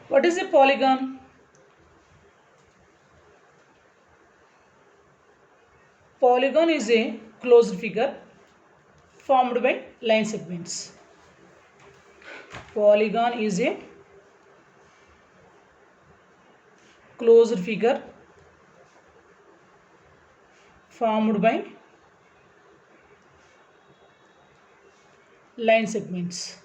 What is a polygon? Polygon is a closed figure formed by line segments. Polygon is a closed figure formed by line segments.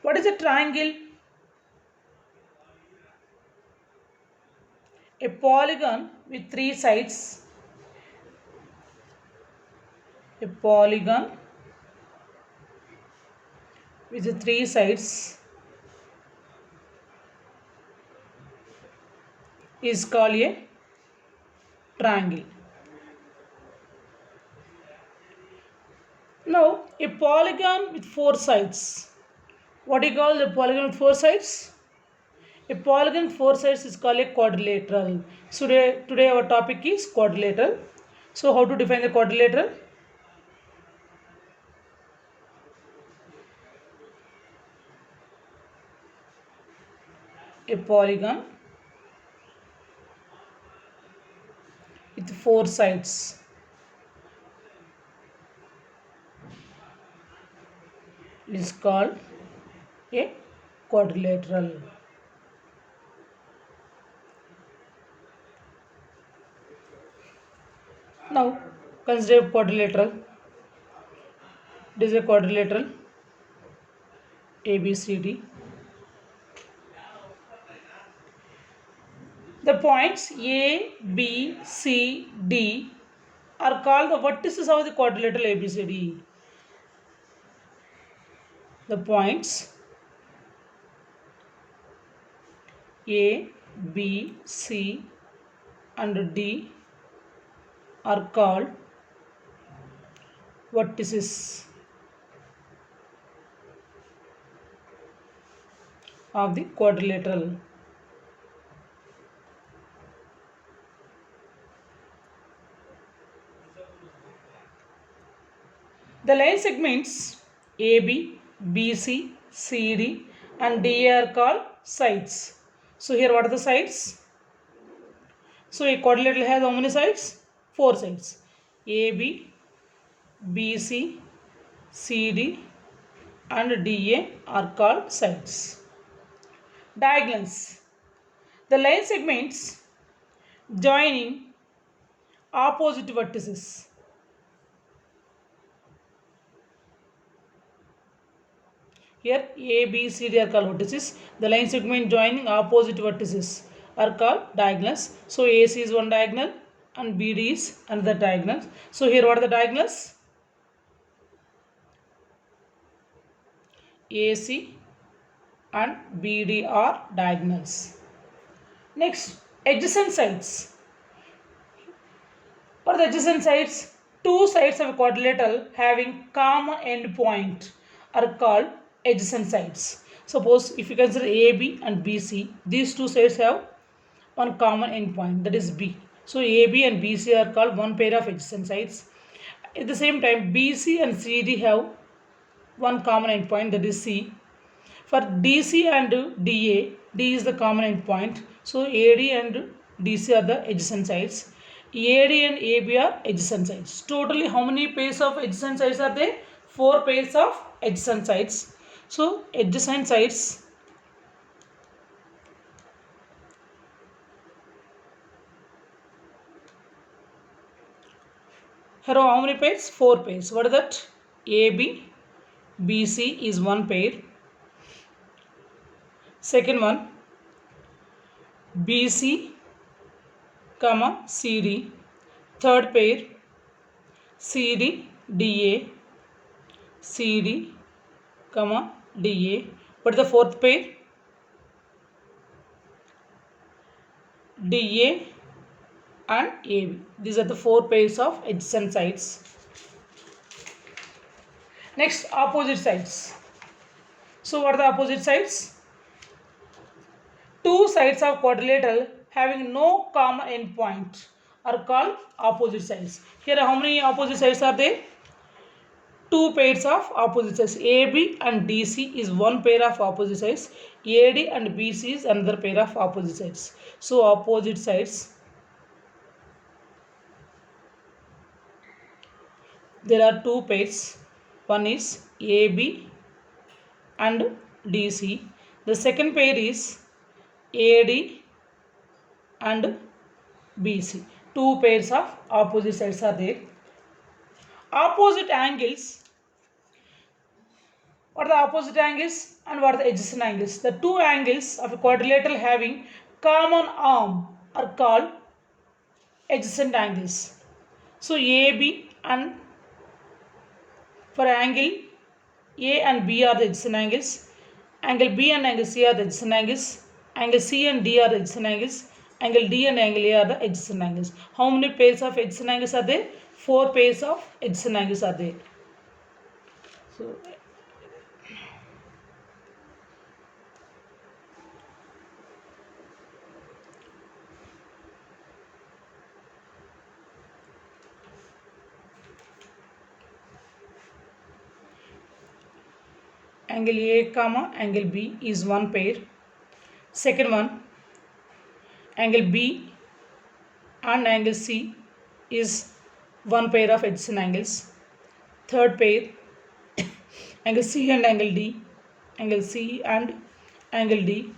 What is a triangle? A polygon with three sides. A polygon with three sides is called a triangle. Now, a polygon with four sides. What do you call the polygon with four sides? A polygon with four sides is called a quadrilateral. So today our topic is quadrilateral. So how to define the quadrilateral? A polygon with four sides is called a quadrilateral. Now consider quadrilateral. It is a quadrilateral ABCD. The points A, B, C, D are called the vertices of the quadrilateral ABCD. The points A, B, C and D are called vertices of the quadrilateral. The line segments AB, BC, CD and DA are called sides. So here what are the sides? So a quadrilateral has how many sides? Four sides. AB, BC, CD and DA are called sides. Diagonals. The line segments joining opposite vertices. Here A, B, C, D are called vertices. The line segment joining opposite vertices are called diagonals. So AC is one diagonal and BD is another diagonal. So here what are the diagonals? AC and BD are diagonals. Next, adjacent sides. What are the adjacent sides? Two sides of a quadrilateral having common endpoint are called adjacent sides. Suppose if you consider AB and BC, these two sides have one common endpoint, that is B. So AB and BC are called one pair of adjacent sides. At the same time, BC and CD have one common endpoint, that is C. For DC and DA, D is the common endpoint. So AD and DC are the adjacent sides. AD and AB are adjacent sides. Totally how many pairs of adjacent sides are there? Four pairs of adjacent sides. So adjacent sides here are how many pairs? Four pairs. What is that? AB, BC is one pair. Second one, BC, comma CD. Third pair, CD, DA, CD, comma DA. What is the fourth pair? DA and AB. These are the four pairs of adjacent sides. Next, opposite sides. So what are the opposite sides? Two sides of quadrilateral having no common endpoint are called opposite sides. Here how many opposite sides are there? two pairs of opposite sides. AB and DC is one pair of opposite sides. AD and BC is another pair of opposite sides. So opposite sides, there are two pairs. One is AB and DC. The second pair is AD and BC. Two pairs of opposite sides are there. Opposite angles. What are the opposite angles and what are the adjacent angles? The two angles of a quadrilateral having common arm are called adjacent angles. So AB and for angle A and B are the adjacent angles. Angle B and angle C are the adjacent angles. Angle C and D are the adjacent angles. Angle D and angle A are the adjacent angles. How many pairs of adjacent angles are there? 4 pairs of adjacent angles are there. So angle A comma angle B is one pair. Second one, angle B and angle C is one pair of adjacent angles. Third pair, angle C and angle D, angle C and angle D.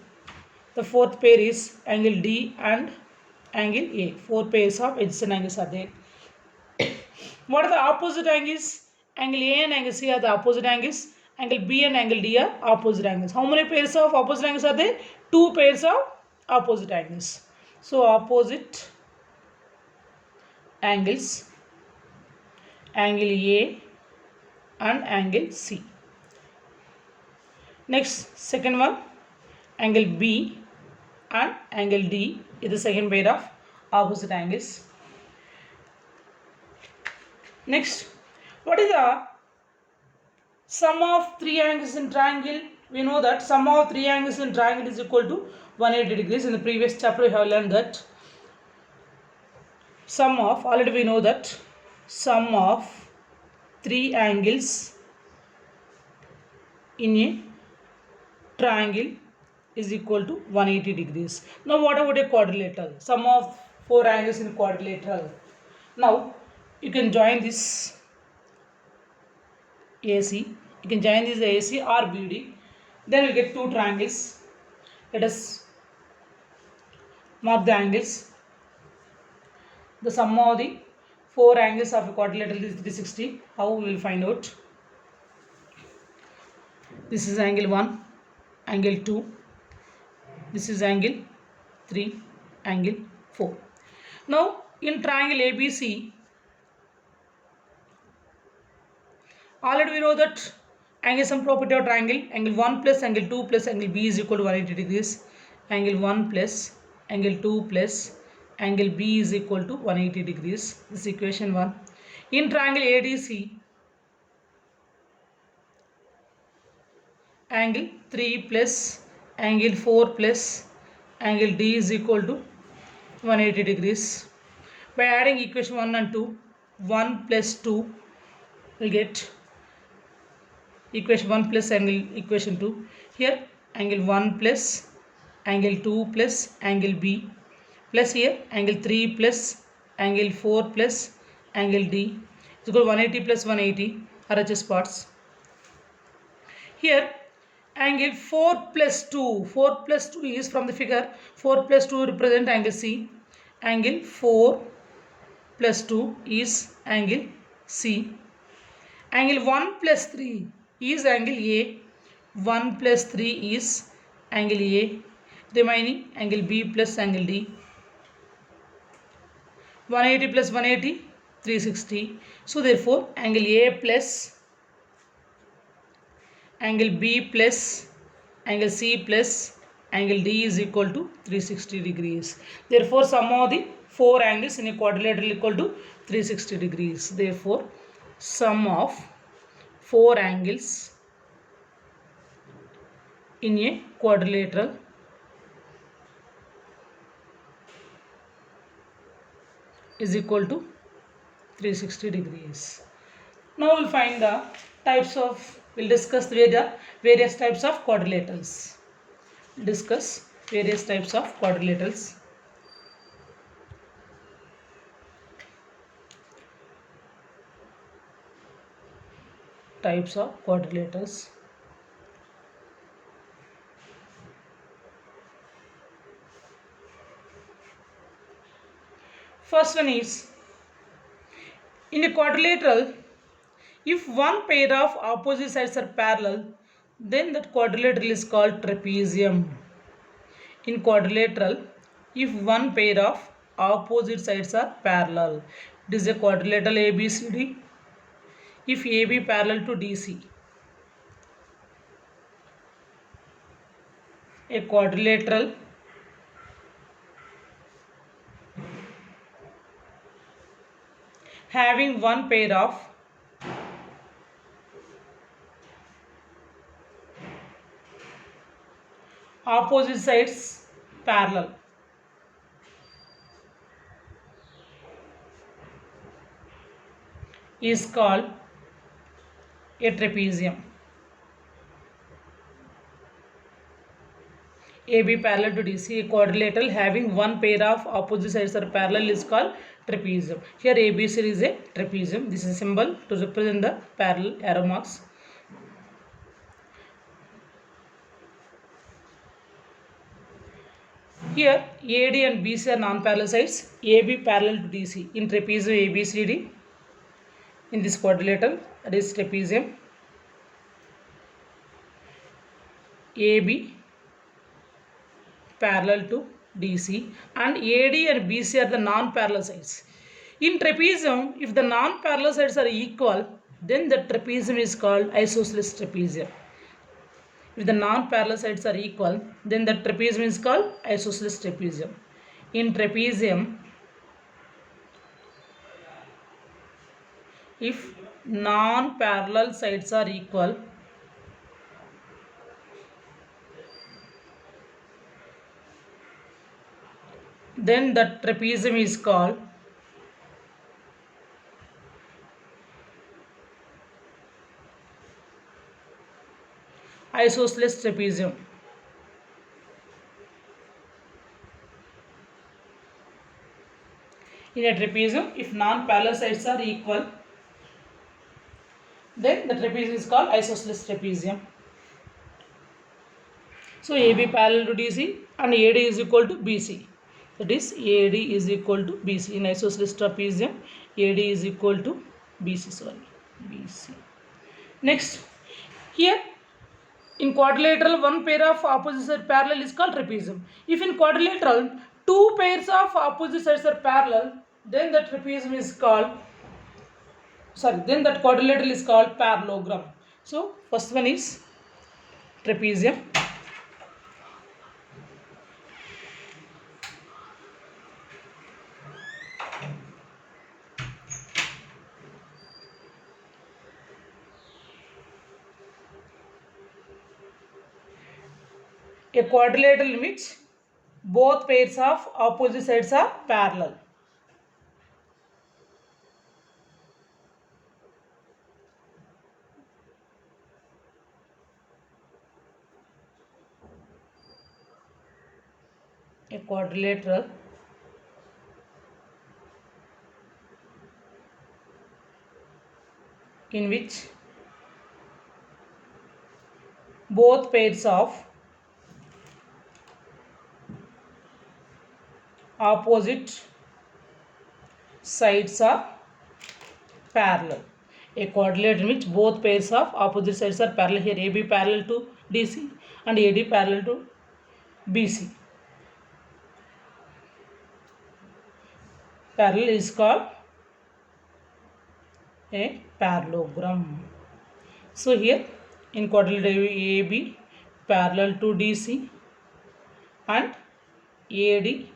The fourth pair is angle D and angle A. 4 pairs of adjacent angles are there. What are the opposite angles? Angle A and angle C are the opposite angles. Angle B and angle D are opposite angles. How many pairs of opposite angles are there? 2 pairs of opposite angles. So opposite angles, angle A and angle C. Next, second one, angle B and angle D is the second pair of opposite angles. Next, what is the sum of three angles in triangle? We know that sum of three angles in triangle is equal to 180 degrees. In the previous chapter we have learned that sum of, already we know that sum of three angles in a triangle is equal to 180 degrees. Now what about a quadrilateral? Sum of four angles in quadrilateral. Now you can join this AC. You can join this AC or BD. Then we get two triangles. Let us mark the angles. The sum of the four angles of a quadrilateral is 360. How we will find out? This is angle 1, angle 2. This is angle 3, angle 4. Now in triangle ABC, already we know that angle sum property of triangle, angle 1 plus angle 2 plus angle B is equal to 180 degrees. Angle 1 plus angle 2 plus angle B is equal to 180 degrees. This is equation 1. In triangle ADC, angle 3 plus angle 4 plus angle D is equal to 180 degrees. By adding equation 1 and 2, 1 plus 2 will get equation 1 plus angle equation 2. Here angle 1 plus angle 2 plus angle B plus here angle 3 plus angle 4 plus angle D is equal to 180 plus 180 RHS parts. Here angle 4 plus 2, 4 plus 2 is from the figure, 4 plus 2 represent angle C. Angle 4 plus 2 is angle C. Angle 1 plus 3 is angle A. 1 plus 3 is angle A. Remaining angle B plus angle D. 180 plus 180, 360. So therefore angle A plus angle B plus angle C plus angle D is equal to 360 degrees. Therefore sum of the four angles in a quadrilateral equal to 360 degrees. Therefore sum of four angles in a quadrilateral is equal to 360 degrees. Now we'll find the types of, we'll discuss the various types of quadrilaterals. Discuss various types of quadrilaterals. Types of quadrilaterals. First one is, in a quadrilateral, if one pair of opposite sides are parallel, then that quadrilateral is called trapezium. In quadrilateral, if one pair of opposite sides are parallel, it is a quadrilateral ABCD. If AB parallel to DC, a quadrilateral having one pair of opposite sides parallel is called a trapezium. AB parallel to DC, a quadrilateral having one pair of opposite sides are parallel is called trapezium. Here ABC is a trapezium. This is a symbol to represent the parallel arrow marks. Here AD and BC are non-parallel sides. AB parallel to DC in trapezium ABCD. In this quadrilateral, that is trapezium. AB parallel to DC and AD and BC are the non-parallel sides. In trapezium, if the non-parallel sides are equal, then the trapezium is called isosceles trapezium. If the non-parallel sides are equal, then the trapezium is called isosceles trapezium. In trapezium, if non-parallel sides are equal, then the trapezium is called isosceles trapezium. In a trapezium, if non-parallel sides are equal, then the trapezium is called isosceles trapezium. So AB parallel to DC and AD is equal to BC. That is AD is equal to BC. In isosceles trapezium, AD is equal to BC. BC. Next, here in quadrilateral, one pair of opposite sides parallel is called trapezium. If in quadrilateral, two pairs of opposite sides are parallel, then the trapezium is called, then that quadrilateral is called parallelogram. So first one is trapezium. A quadrilateral in which both pairs of opposite sides are parallel. A quadrilateral in which both pairs of opposite sides are parallel. A quadrilateral in which both pairs of opposite sides are parallel. Here AB parallel to DC and AD parallel to BC. Parallel is called a parallelogram. So here in quadrilateral AB parallel to DC and AD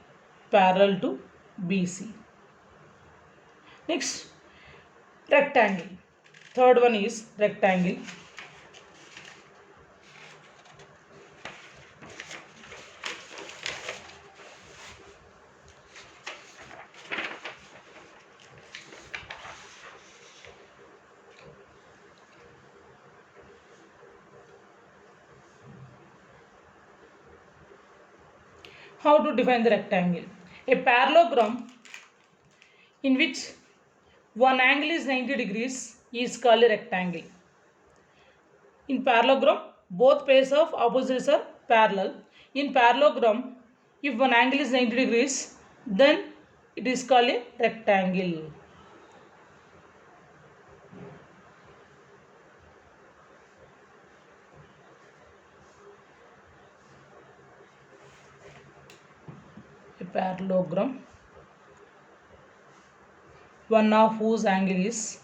parallel to BC. Next, rectangle. Third one is rectangle. How to define the rectangle? A parallelogram in which one angle is 90 degrees is called a rectangle. In parallelogram, both pairs of opposites are parallel. In parallelogram, if one angle is 90 degrees, then it is called a rectangle. A parallelogram, one of whose angle is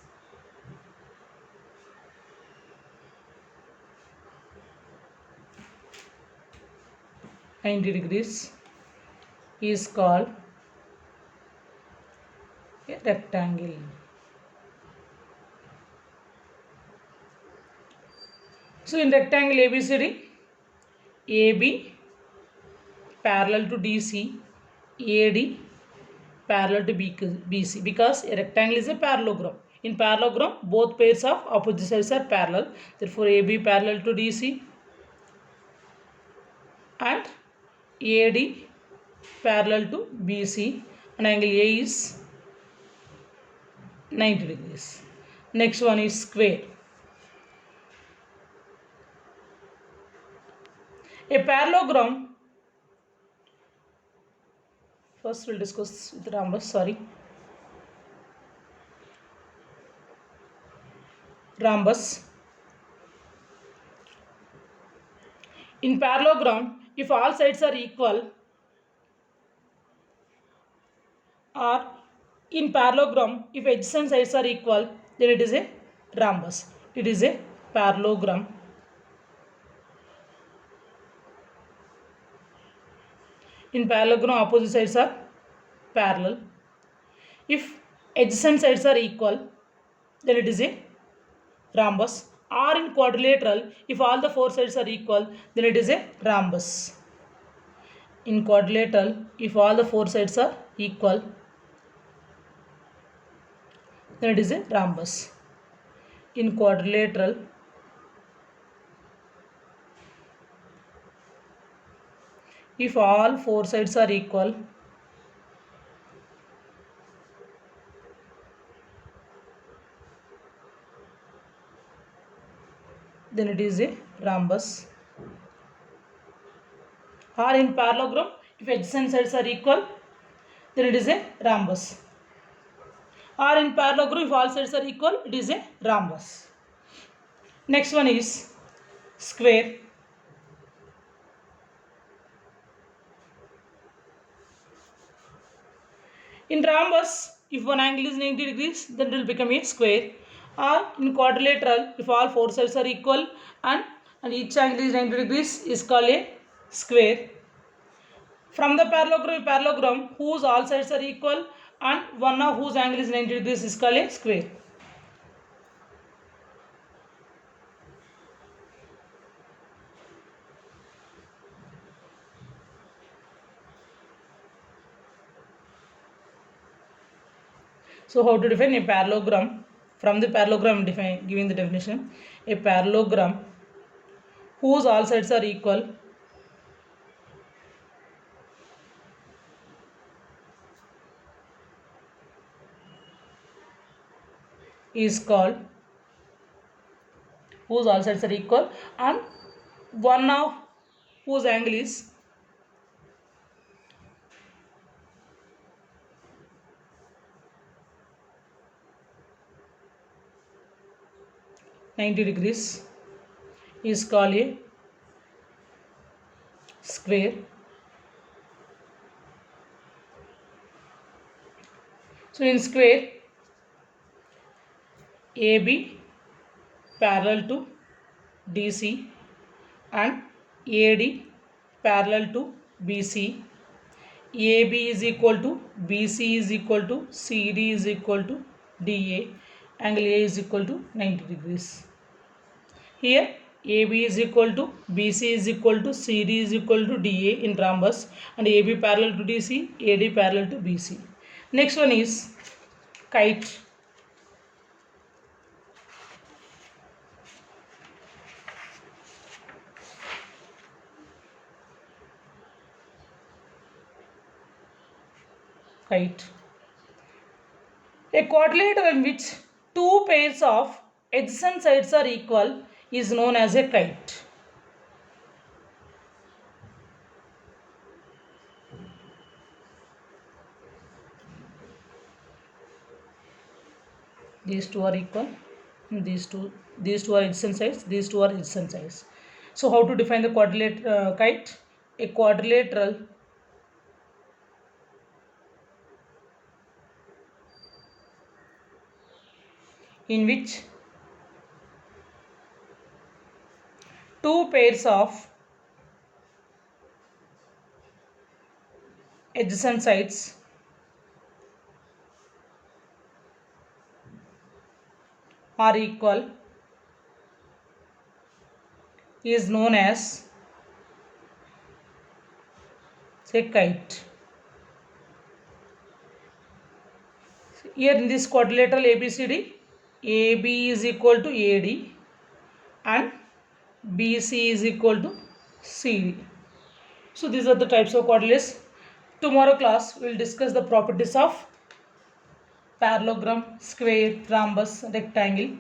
90 degrees is called a rectangle. So in rectangle ABCD, AB parallel to DC, AD parallel to BC, because a rectangle is a parallelogram. In parallelogram, both pairs of opposite sides are parallel. Therefore, AB parallel to DC and AD parallel to BC, and angle A is 90 degrees. Next one is square. A parallelogram, first we'll discuss with rhombus, rhombus. In parallelogram, if all sides are equal, or in parallelogram, if adjacent sides are equal, then it is a rhombus. It is a parallelogram. In parallelogram, opposite sides are parallel. If adjacent sides are equal, then it is a rhombus. Or in quadrilateral, if all the four sides are equal, then it is a rhombus. In quadrilateral, if all the four sides are equal, then it is a rhombus. In quadrilateral, if all four sides are equal, then it is a rhombus. Or in parallelogram, if adjacent sides are equal, then it is a rhombus. Or in parallelogram, if all sides are equal, it is a rhombus. Next one is square. In rhombus, if one angle is 90 degrees, then it will become a square. Or in quadrilateral, if all four sides are equal and each angle is 90 degrees, is called a square. From the parallelogram whose all sides are equal and one of whose angle is 90 degrees is called a square. So how to define a parallelogram? From the parallelogram, giving the definition, a parallelogram whose all sides are equal is called, whose all sides are equal and one of whose angle is 90 degrees is called a square. So in square, AB parallel to DC and AD parallel to BC, AB is equal to BC is equal to CD is equal to DA, angle A is equal to 90 degrees. Here AB is equal to BC is equal to CD is equal to DA in rhombus, and AB parallel to DC, AD parallel to BC. Next one is kite. kite. A quadrilateral in which two pairs of adjacent sides are equal is known as a kite. These two are equal. These two are adjacent sides. These two are adjacent sides. So how to define the quadrilateral kite? A quadrilateral in which two pairs of adjacent sides are equal is known as say kite. Here in this quadrilateral ABCD, AB is equal to AD and BC is equal to CD. So these are the types of quadrilaterals. Tomorrow class we will discuss the properties of parallelogram, square, rhombus, rectangle.